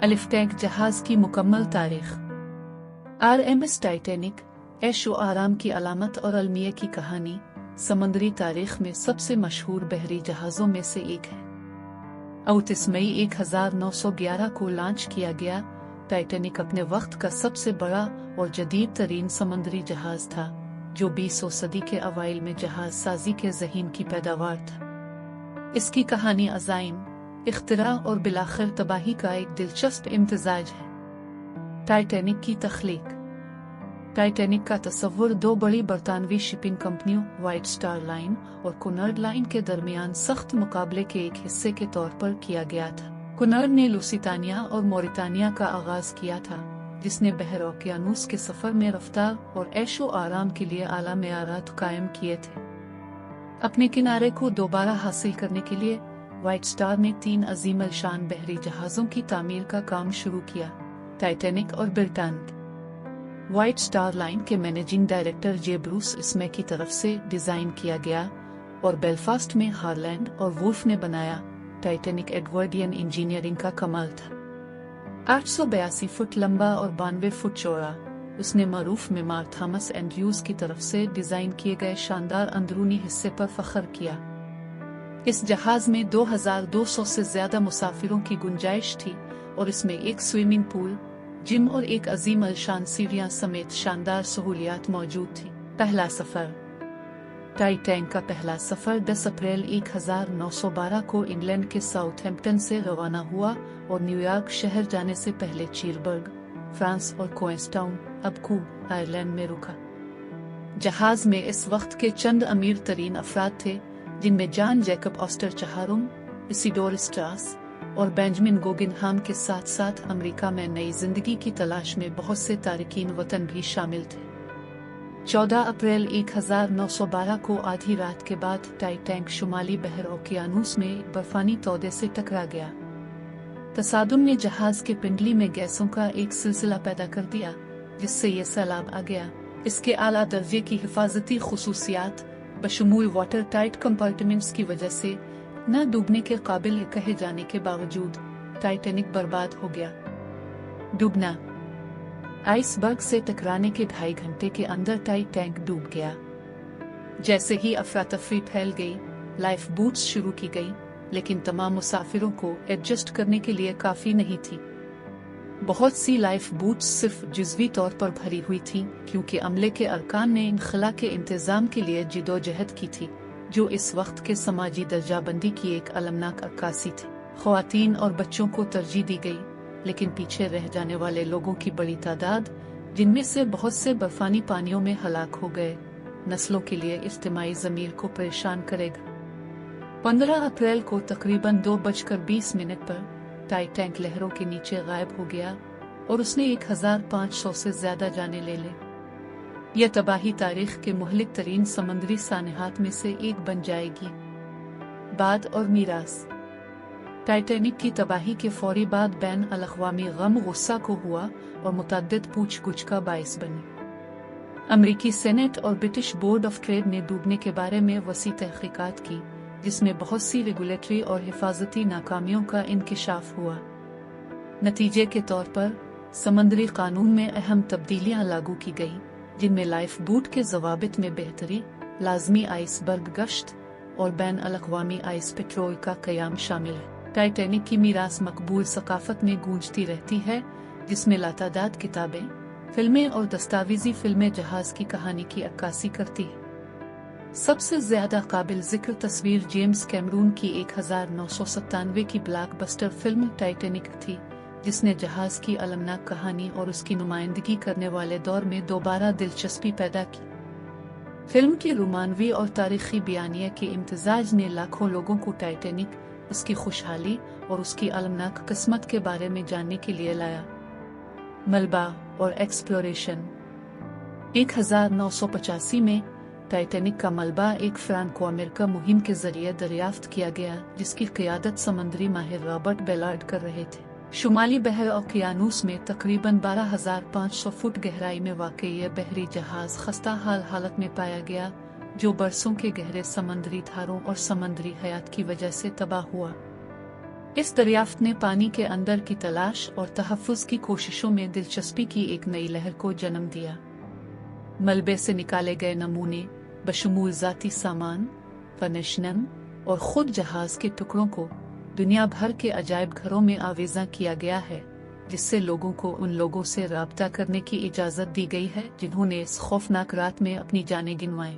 अलिफ टैंक जहाज की मुकम्मल तारीख। RMS टाइटैनिक ऐशो आराम की अलामत और अलमिया की कहानी समंदरी तारीख में सबसे मशहूर बहरी जहाज़ों में से एक है। 29 मई 1911 को लॉन्च किया गया टाइटैनिक अपने वक्त का सबसे बड़ा और जदीद तरीन समंदरी जहाज था, जो 20वीं सदी के अवाइल में जहाज साजी के ज़हीन की पैदावार था। इसकी कहानी अज़ाइम, इख्तिरा और बिलाखिर तबाही का एक दिलचस्प इम्तिजाज है। टाइटैनिक की तख्लीक। टाइटैनिक का तस्वुर दो बड़ी बरतानवी शिपिंग कंपनियों व्हाइट स्टार लाइन और कुनर्ड लाइन के दरमियान सख्त मुकाबले के एक हिस्से के तौर पर किया गया था। कुनर्ड ने लुसितानिया और मोरितानिया का आगाज किया था, जिसने बहर ओकियानूस के सफर में रफ्तार और ऐशो आराम के लिए आला मेयारात कायम किए थे। अपने किनारे को दोबारा हासिल करने के लिए व्हाइट स्टार ने 3 अजीम अलशान बहरी जहाजों की तामीर का काम शुरू किया, टाइटैनिक और ब्रिटानिक। व्हाइट स्टार लाइन के मैनेजिंग डायरेक्टर जे ब्रूस स्मे की तरफ से डिजाइन किया गया और बेलफास्ट में हारलैंड और वुल्फ ने बनाया। टाइटैनिक एडवर्डियन इंजीनियरिंग का कमाल था। 882 फुट लंबा और 92 फुट चौड़ा, उसने मारूफ मेमार थॉमस एंड्रयूज की तरफ से डिजाइन किए गए शानदार अंदरूनी हिस्से पर फख्र किया। इस जहाज में 2200 से ज्यादा मुसाफिरों की गुंजाइश थी और इसमें एक स्विमिंग पूल, जिम और एक अजीम अलशान सीढ़ियां समेत शानदार सहूलियात मौजूद थी। पहला सफर। टाइटैनिक का पहला सफर 10 अप्रैल 1912 को इंग्लैंड के साउथहैम्पटन से रवाना हुआ और न्यूयॉर्क शहर जाने से पहले चीरबर्ग, फ्रांस और क्वींसटाउन, अब कू, आयरलैंड में रुका। जहाज में इस वक्त के चंद अमीर तरीन अफराद थे, जिनमें जॉन जैकब ऑस्टर चाहारुम, इसिडोर स्ट्रास और बेंजामिन गुगनहाम के साथ साथ अमेरिका में नई जिंदगी की तलाश में बहुत से तारिकीन वतन भी शामिल थे। 14 अप्रैल 1912 को आधी रात के बाद टाइटैनिक शुमाली बहर ओकियानूस में बर्फानी तौदे से टकरा गया। तसादुम ने जहाज के पिंडली में गैसों का एक सिलसिला पैदा कर दिया, जिससे ये सैलाब आ गया। इसके आला दर्जे की हिफाजती खुसूसियात बशमूल वाटर टाइट कंपार्टमेंट्स की वजह से न डूबने के काबिल कहे जाने के बावजूद टाइटैनिक बर्बाद हो गया। डूबना। आइसबर्ग से टकराने के 2.5 घंटे के अंदर टाइटैनिक डूब गया। जैसे ही अफरा तफरी फैल गई, लाइफ बूट्स शुरू की गई, लेकिन तमाम मुसाफिरों को एडजस्ट करने के लिए काफी नहीं थी। बहुत सी लाइफ बूट्स सिर्फ जुज़वी तौर पर भरी हुई थीं, क्योंकि अमले के अरकान ने इनखला के इंतजाम के लिए जिदोजहद की थी, जो इस वक्त के समाजी दर्जाबंदी की एक अलमनाक अक्कासी थी। ख्वातीन और बच्चों को तरजीह दी गई, लेकिन पीछे रह जाने वाले लोगों की बड़ी तादाद, जिनमें से बहुत से बर्फानी पानियों में हलाक हो गए, नस्लों के लिए इज्तिमाई ज़मीर को परेशान करेगा। 15 अप्रैल को तकरीबन 2:20 पर टाइटैनिक लहरों के नीचे गायब हो गया और उसने 1500 से ज्यादा जाने ले ली। यह तबाही तारीख के मुहलिक तरीन समंदरी सानहात में से एक बन जाएगी। बाद और मीरास। टाइटैनिक की तबाही के फौरी बाद बैन अल-अक़वामी गम गुस्सा को हुआ और मुतअद्दिद पूछ-गुछ का बाइस बनी। अमरीकी सेनेट और ब्रिटिश बोर्ड ऑफ ट्रेड ने डूबने के बारे में वसी तहकीकात की, जिसमें बहुत सी रेगुलेटरी और हिफाजती नाकामियों का इंकिशाफ हुआ। नतीजे के तौर पर समंदरी कानून में अहम तब्दीलियां लागू की गईं, जिनमें लाइफ बूट के ज़वाबित में बेहतरी, लाजमी आइसबर्ग गश्त और बैन अल-अक़वामी आइस पेट्रोल का क़याम शामिल है। टाइटैनिक की मीरास मकबूल सकाफत में गूंजती रहती है, जिसमें लातादाद किताबें, फिल्में और दस्तावेजी फिल्में जहाज की कहानी की अक्कासी करती है। सबसे ज्यादा काबिल जिक्र तस्वीर जेम्स कैमरून की 1997 की ब्लॉकबस्टर फिल्म टाइटैनिक थी, जिसने जहाज की अलमनाक कहानी और उसकी नुमाइंदगी करने वाले दौर में दोबारा दिलचस्पी पैदा की। फिल्म के रोमानवी और तारीखी बयानिया के इम्तिजाज ने लाखों लोगों को टाइटैनिक, उसकी खुशहाली और उसकी अलमनाक किस्मत के बारे में जानने के लिए लाया। मलबा और एक्सप्लोरेशन। 1985 में टाइटैनिक का मलबा एक फ्रांको अमेरिका मुहिम के जरिए दरियाफ्त किया गया, जिसकी क़ियादत समंदरी माहिर रॉबर्ट बेलार्ड कर रहे थे। शुमाली बहर ओकियानूस में तकरीबन 12,500 फुट गहराई में वाक़ई यह बहरी जहाज खस्ता हाल हालत में पाया गया, जो बरसों के गहरे समंदरी धारों और समंदरी हयात की वजह से तबाह हुआ। इस दरियाफ्त ने पानी के अंदर की तलाश और तहफ़्फ़ुज़ की कोशिशों में दिलचस्पी की एक नई लहर को जन्म दिया। मलबे से निकाले गए नमूने बशमूल ज़ाती सामान, फर्निशनम और खुद जहाज के टुकड़ों को दुनिया भर के अजायब घरों में आवेज़ा किया गया है, जिससे लोगों को उन लोगों से राब्ता करने की इजाज़त दी गई है जिन्होंने इस खौफनाक रात में अपनी जानें गिनवाएं।